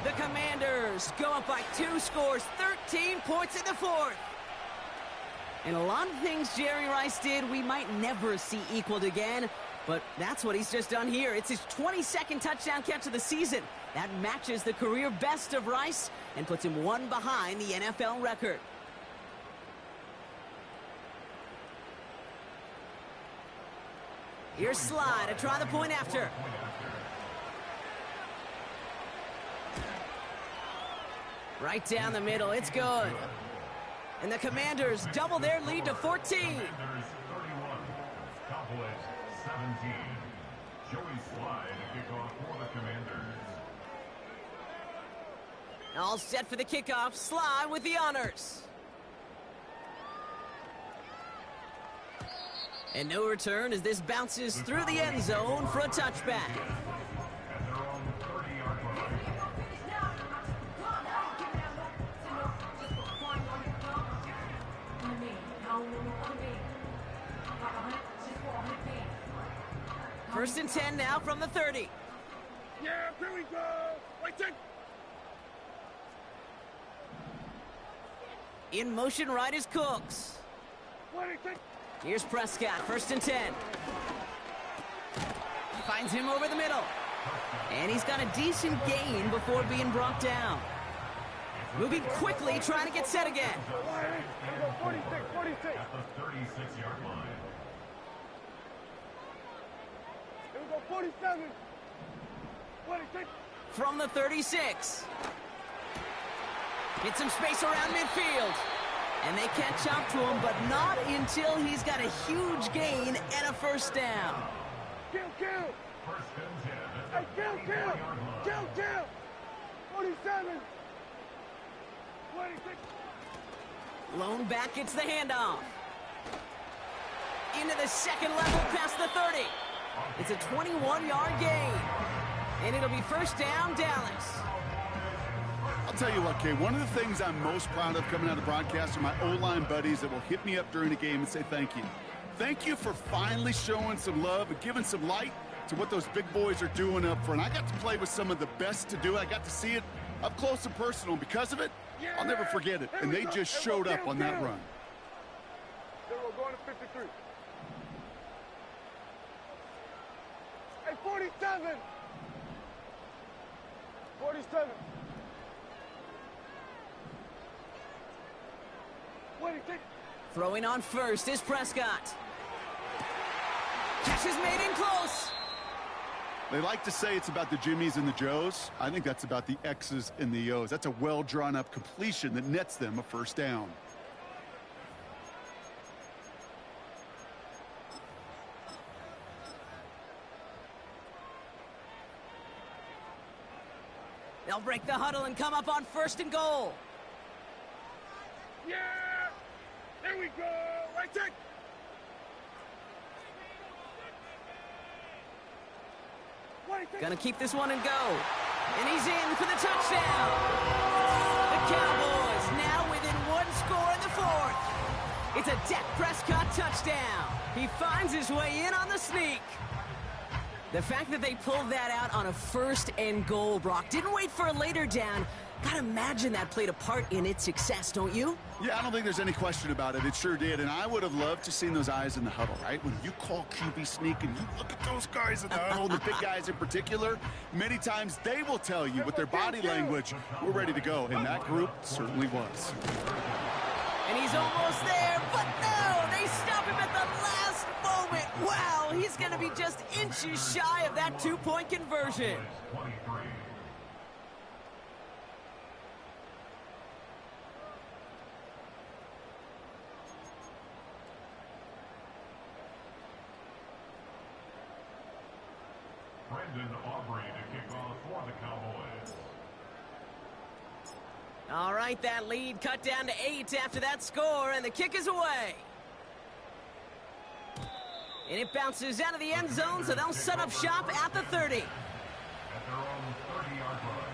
The Commanders go up by 2 scores, 13 points in the fourth. And a lot of things Jerry Rice did we might never see equaled again, but that's what he's just done here. It's his 22nd touchdown catch of the season. That matches the career best of Rice and puts him one behind the NFL record. Here's Sly to try the point after. Right down the middle, it's good. And the Commanders double their lead to 14. Commanders 31, Cowboys 17. Joey Sly to kick off for the Commanders. All set for the kickoff. Sly with the honors. And no return as this bounces through the end zone for a touchback. At their own 30-yard line. First and 10 now from the 30. Yeah, here we go. Wait, take. In motion right is Cooks. Here's Prescott, first and 10. Finds him over the middle. And he's got a decent gain before being brought down. Moving quickly, trying to get set again. 46. At the 36-yard line. Here we go, 47. 46. From the 36. Get some space around midfield. And they catch up to him, but not until he's got a huge gain and a first down. Kill. First and 10. Hey, kill. 47. 26. Lone back gets the handoff. Into the second level past the 30. It's a 21-yard gain. And it'll be first down, Dallas. I'll tell you what, Kay, one of the things I'm most proud of coming out of broadcast are my O-line buddies that will hit me up during the game and say thank you. Thank you for finally showing some love and giving some light to what those big boys are doing up front. I got to play with some of the best to do it. I got to see it up close and personal. And because of it, I'll never forget it. And they just showed up on that run. We're going to 53. Hey, 47. 47. 26. Throwing on first is Prescott. Catch is made in close. They like to say it's about the Jimmies and the Joes. I think that's about the X's and the O's. That's a well-drawn-up completion that nets them a first down. They'll break the huddle and come up on first and goal. Yeah! There we go! Right take! Gonna keep this one and go. And he's in for the touchdown. The Cowboys now within one score in the fourth. It's a Dak Prescott touchdown. He finds his way in on the sneak. The fact that they pulled that out on a first and goal, Brock, didn't wait for a later down. Gotta imagine that played a part in its success, don't you? Yeah, I don't think there's any question about it. It sure did. And I would have loved to seen those eyes in the huddle, right? When you call QB sneak and you look at those guys in the huddle, the big guys in particular, many times they will tell you with their body language, we're ready to go. And that group certainly was. And he's almost there, but no, they stop him at the last moment. Wow, he's gonna be just inches shy of that two-point conversion. 23. Brendan Aubrey to kick off for the Cowboys. All right, that lead cut down to 8 after that score, and the kick is away. And it bounces out of the end zone, so they'll set up shop at the 30. At their own 30-yard line.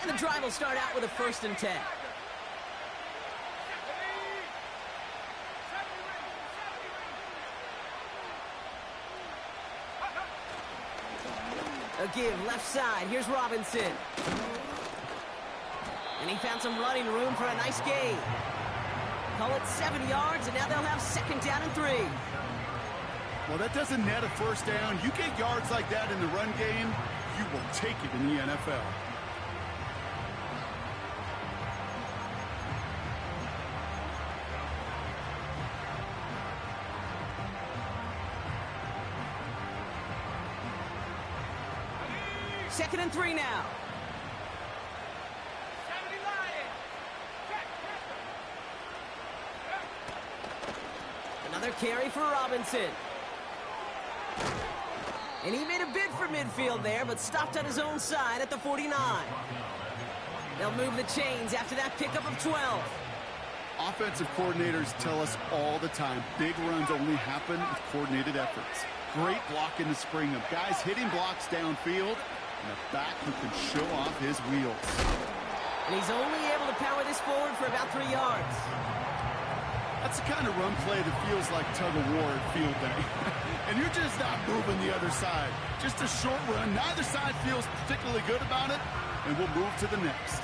And the drive will start out with a first and 10. A give left side. Here's Robinson. And he found some running room for a nice gain. Call it 7 yards, and now they'll have second down and 3. Well, that doesn't net a first down. You get yards like that in the run game, you will take it in the NFL. Second and 3 now. Another carry for Robinson. And he made a bid for midfield there, but stopped on his own side at the 49. They'll move the chains after that pickup of 12. Offensive coordinators tell us all the time, big runs only happen with coordinated efforts. Great block in the spring of guys hitting blocks downfield. and a back who can show off his wheels. And he's only able to power this forward for about 3 yards. That's the kind of run play that feels like tug-of-war at field day. And you're just not moving the other side. Just a short run. Neither side feels particularly good about it, and we'll move to the next.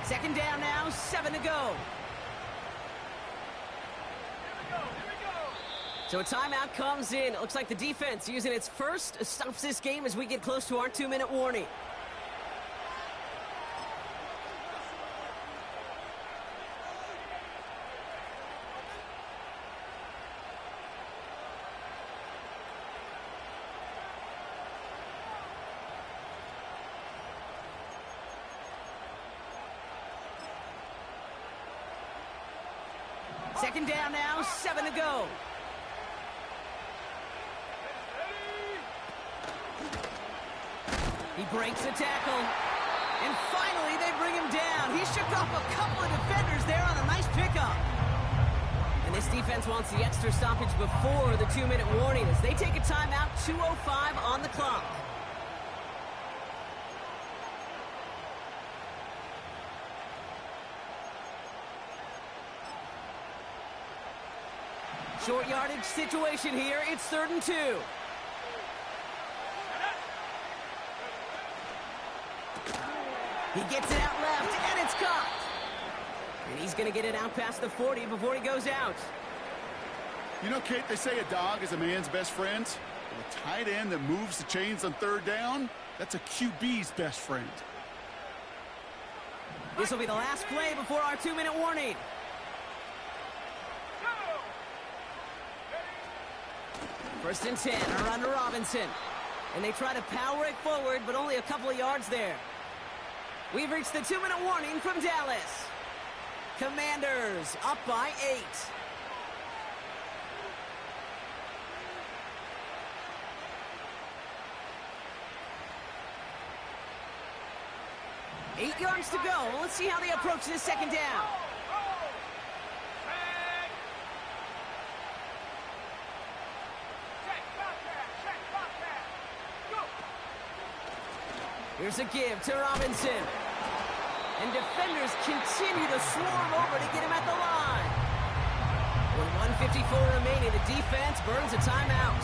Second down now, 7 to go. So a timeout comes in. It looks like the defense using its first stops this game as we get close to our 2-minute warning. Second down now, 7 to go. He breaks a tackle. And finally, they bring him down. He shook off a couple of defenders there on a nice pickup. And this defense wants the extra stoppage before the 2-minute warning as they take a timeout, 2:05 on the clock. Short yardage situation here. It's 3rd and 2. He gets it out left, and it's caught. And he's going to get it out past the 40 before he goes out. You know, Kate, they say a dog is a man's best friend. Well, a tight end that moves the chains on 3rd down, that's a QB's best friend. This will be the last play before our 2-minute warning. First and 10, a run to Robinson. And they try to power it forward, but only a couple of yards there. We've reached the 2-minute warning from Dallas. Commanders up by 8. Eight yards to go. Let's see how they approach this second down. Here's a give to Robinson. And defenders continue to swarm over to get him at the line. With 1:54 remaining, the defense burns a timeout.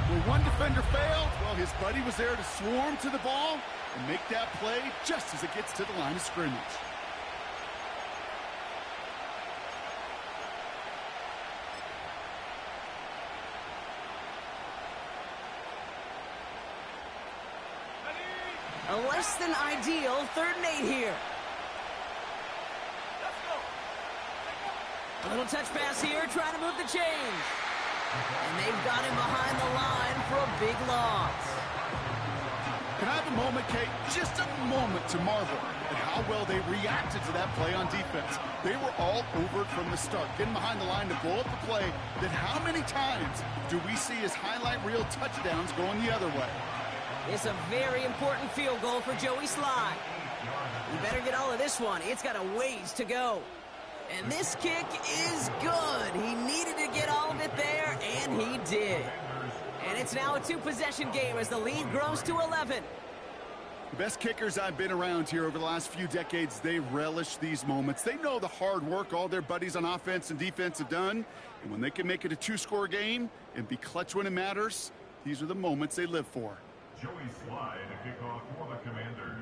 Well, one defender failed. Well, his buddy was there to swarm to the ball and make that play just as it gets to the line of scrimmage. A less than ideal 3rd and 8 here. A little touch pass here, trying to move the chains. And they've got him behind the line for a big loss. Can I have a moment, Kate? Just a moment to marvel at how well they reacted to that play on defense. They were all over it from the start, getting behind the line to blow up the play. That how many times do we see as highlight reel touchdowns going the other way? It's a very important field goal for Joey Sly. You better get all of this one. It's got a ways to go. And this kick is good. He needed to get all of it there, and he did. And it's now a 2-possession game as the lead grows to 11. The best kickers I've been around here over the last few decades, they relish these moments. They know the hard work all their buddies on offense and defense have done. And when they can make it a 2-score game and be clutch when it matters, these are the moments they live for. Joey Sly to kick off for the Commanders.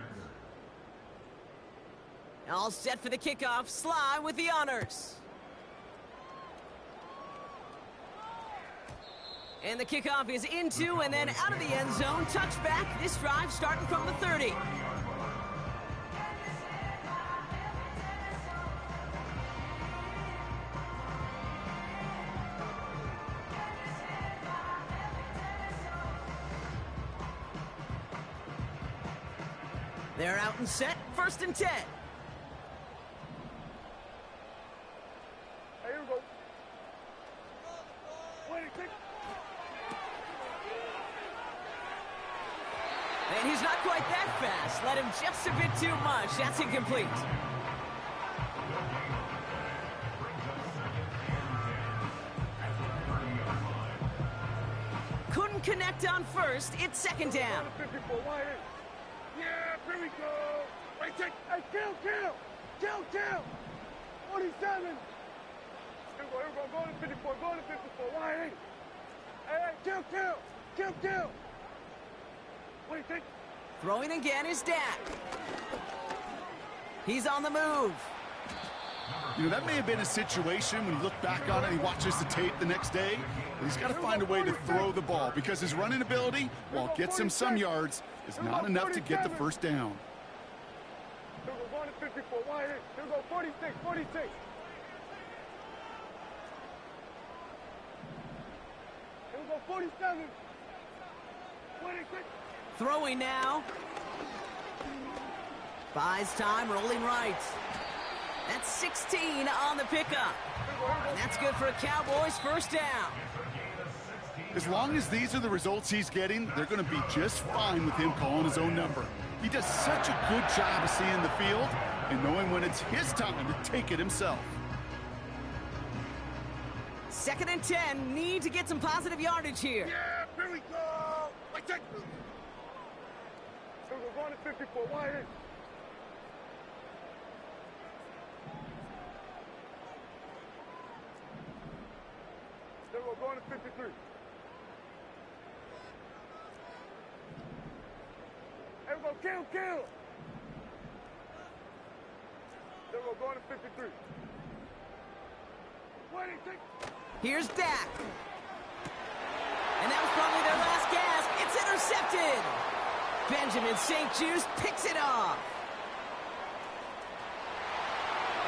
All set for the kickoff. Sly with the honors. And the kickoff is into and then out of the end zone. Touchback. This drive starting from the 30. They're out and set. 1st and 10. Here we go. Wait, kick. And he's not quite that fast. Let him just a bit too much. That's incomplete. Couldn't connect on first. It's second down. Yeah, here we go. Right, take. Hey, kill. 47. Here we go. Go to 54. Go to 54. Why ain't? Hey, kill. What do you think? Throwing again is Dak. He's on the move. You know, that may have been a situation when you look back on it and he watches the tape the next day. He's got to find a way to throw the ball because his running ability, while it gets him some yards, is not enough to get the first down. Here we go. Going to 54. Why ain't? Here we go. 46. Here we go. 47. 26. Throwing now. Buys time, rolling right. That's 16 on the pickup. And that's good for a Cowboys first down. As long as these are the results he's getting, they're going to be just fine with him calling his own number. He does such a good job of seeing the field and knowing when it's his time to take it himself. 2nd and 10, need to get some positive yardage here. Yeah, here we go. Like that. Here we go. Going to 54. Why ain't? Here we go. Going to 53. Here we go. Kill. Here we go. Going to 53. What do you think? Here's Dak. And that was probably their last gasp. It's intercepted. Benjamin St. Juice picks it off.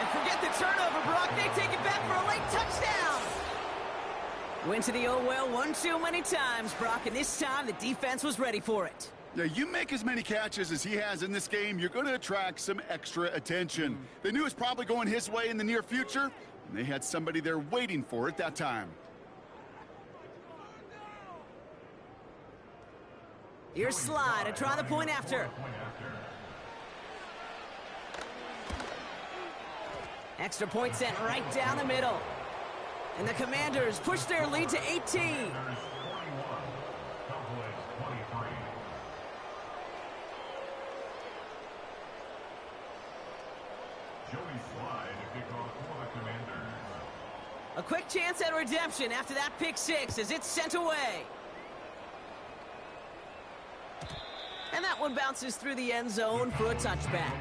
And forget the turnover, Brock. They take it back for a late touchdown. Went to the oh well one too many times, Brock, and this time the defense was ready for it. Yeah, you make as many catches as he has in this game, you're going to attract some extra attention. They knew it was probably going his way in the near future, and they had somebody there waiting for it that time. Here's Slide to try the point after. Extra point sent right down the middle. And the Commanders push their lead to 18. A quick chance at redemption after that pick six as it's sent away. And that one bounces through the end zone for a touchback.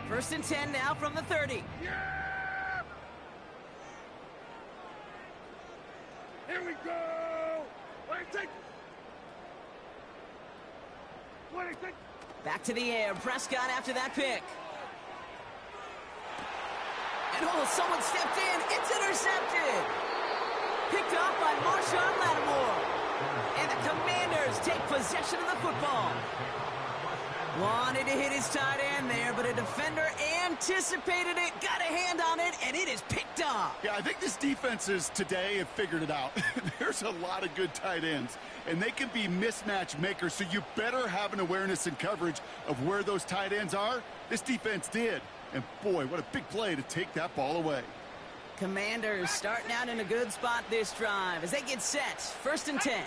First and 10 now from the 30. Yeah! Here we go! What do you think? What do you think? Back to the air. Prescott after that pick. And oh, someone stepped in. It's intercepted. Picked off by Marshawn Lattimore. And the Commanders take possession of the football. Wanted to hit his tight end there, but a defender anticipated it, got a hand on it, and it is picked off. Yeah, I think this defenses today have figured it out. There's a lot of good tight ends, and they can be mismatch makers, so you better have an awareness and coverage of where those tight ends are. This defense did, and boy, what a big play to take that ball away. Commanders starting out in a good spot this drive as they get set. First and 10.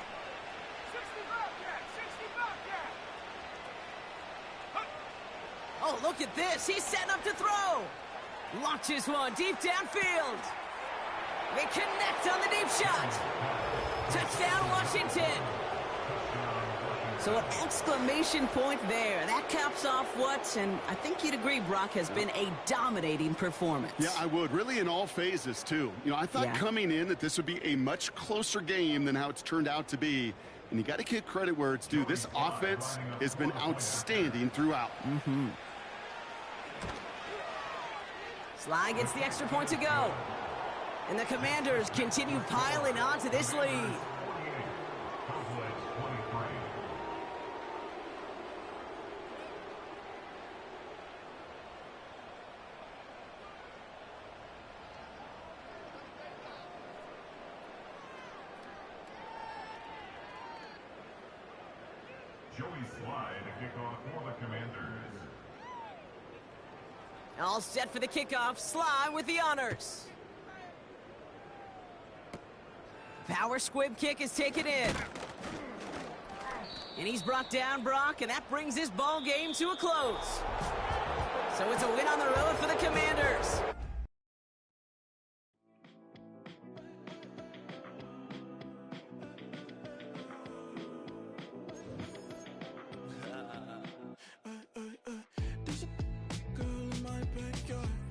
Oh, look at this. He's setting up to throw. Launches one deep downfield. They connect on the deep shot. Touchdown, Washington. So an exclamation point there. That caps off what, and I think you'd agree, Brock, has been a dominating performance. Yeah, I would. Really in all phases, too. You know, I thought coming in that this would be a much closer game than how it's turned out to be. And you got to give credit where it's due. This offense has been outstanding throughout. Sly gets the extra point to go. And the Commanders continue piling on to this lead. Joey Sly to kick off for the Commanders. All set for the kickoff. Sly with the honors. Power squib kick is taken in. And he's brought down, Brock, and that brings this ball game to a close. So it's a win on the road for the Commanders. There's a girl in my backyard.